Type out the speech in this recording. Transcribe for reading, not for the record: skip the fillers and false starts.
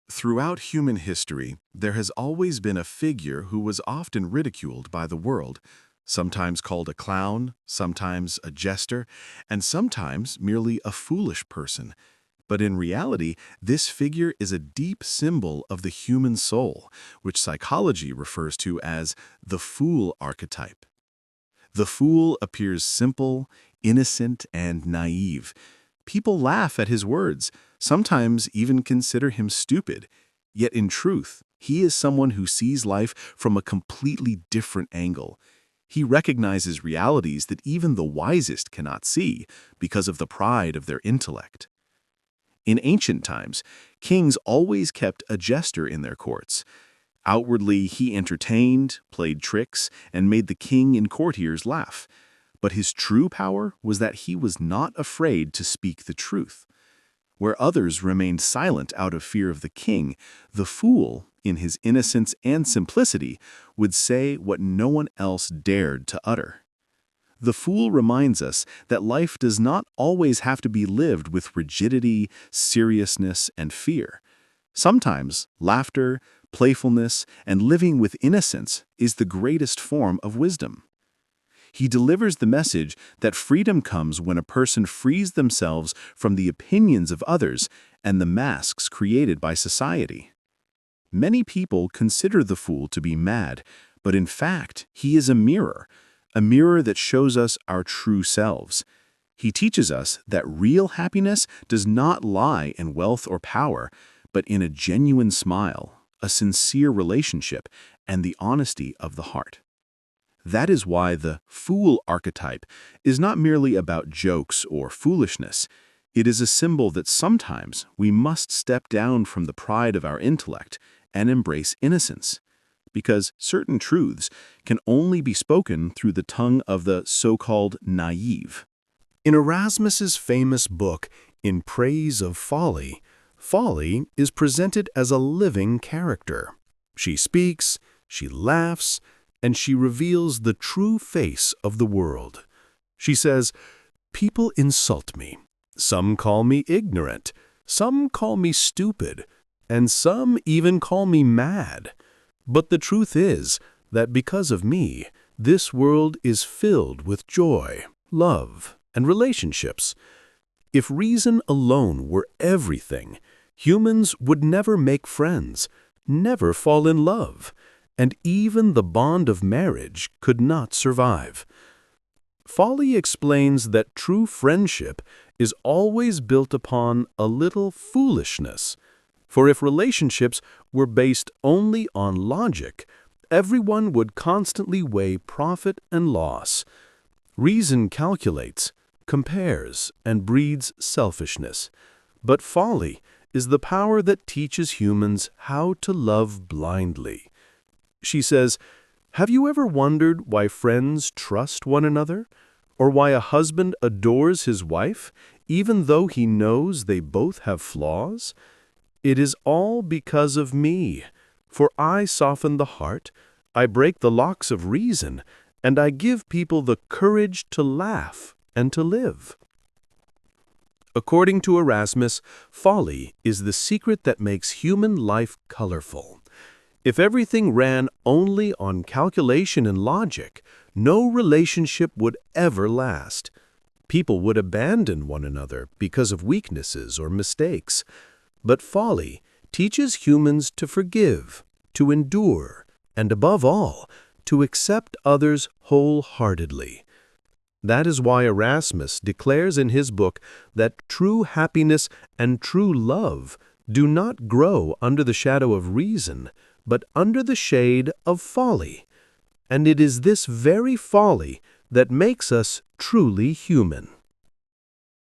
Throughout human history, there has always been a figure who was often ridiculed by the world, sometimes called a clown, sometimes a jester, and sometimes merely a foolish person. But in reality, this figure is a deep symbol of the human soul, which psychology refers to as the fool archetype. The fool appears simple, innocent, and naive. People laugh at his words, sometimes even consider him stupid. Yet in truth, he is someone who sees life from a completely different angle. He recognizes realities that even the wisest cannot see because of the pride of their intellect. In ancient times, kings always kept a jester in their courts. Outwardly, he entertained, played tricks, and made the king and courtiers laugh. But his true power was that he was not afraid to speak the truth. Where others remained silent out of fear of the king, the fool, in his innocence and simplicity, would say what no one else dared to utter. The fool reminds us that life does not always have to be lived with rigidity, seriousness, and fear. Sometimes laughter, playfulness, and living with innocence is the greatest form of wisdom. He delivers the message that freedom comes when a person frees themselves from the opinions of others and the masks created by society. Many people consider the fool to be mad, but in fact, he is a mirror that shows us our true selves. He teaches us that real happiness does not lie in wealth or power, but in a genuine smile, a sincere relationship, and the honesty of the heart. That is why the fool archetype is not merely about jokes or foolishness. It is a symbol that sometimes we must step down from the pride of our intellect and embrace innocence, because certain truths can only be spoken through the tongue of the so-called naive. In Erasmus's famous book, In Praise of Folly, Folly is presented as a living character. She speaks, she laughs, and she reveals the true face of the world. She says, "People insult me. Some call me ignorant. Some call me stupid. And some even call me mad. But the truth is that because of me, this world is filled with joy, love, and relationships. If reason alone were everything, humans would never make friends, never fall in love, and even the bond of marriage could not survive." Folly explains that true friendship is always built upon a little foolishness. For if relationships were based only on logic, everyone would constantly weigh profit and loss. Reason calculates, compares, and breeds selfishness. But folly is the power that teaches humans how to love blindly. She says, "Have you ever wondered why friends trust one another? Or why a husband adores his wife, even though he knows they both have flaws? It is all because of me, for I soften the heart, I break the locks of reason, and I give people the courage to laugh and to live." According to Erasmus, folly is the secret that makes human life colorful. If everything ran only on calculation and logic, no relationship would ever last. People would abandon one another because of weaknesses or mistakes. But folly teaches humans to forgive, to endure, and above all, to accept others wholeheartedly. That is why Erasmus declares in his book that true happiness and true love do not grow under the shadow of reason, but under the shade of folly. And it is this very folly that makes us truly human.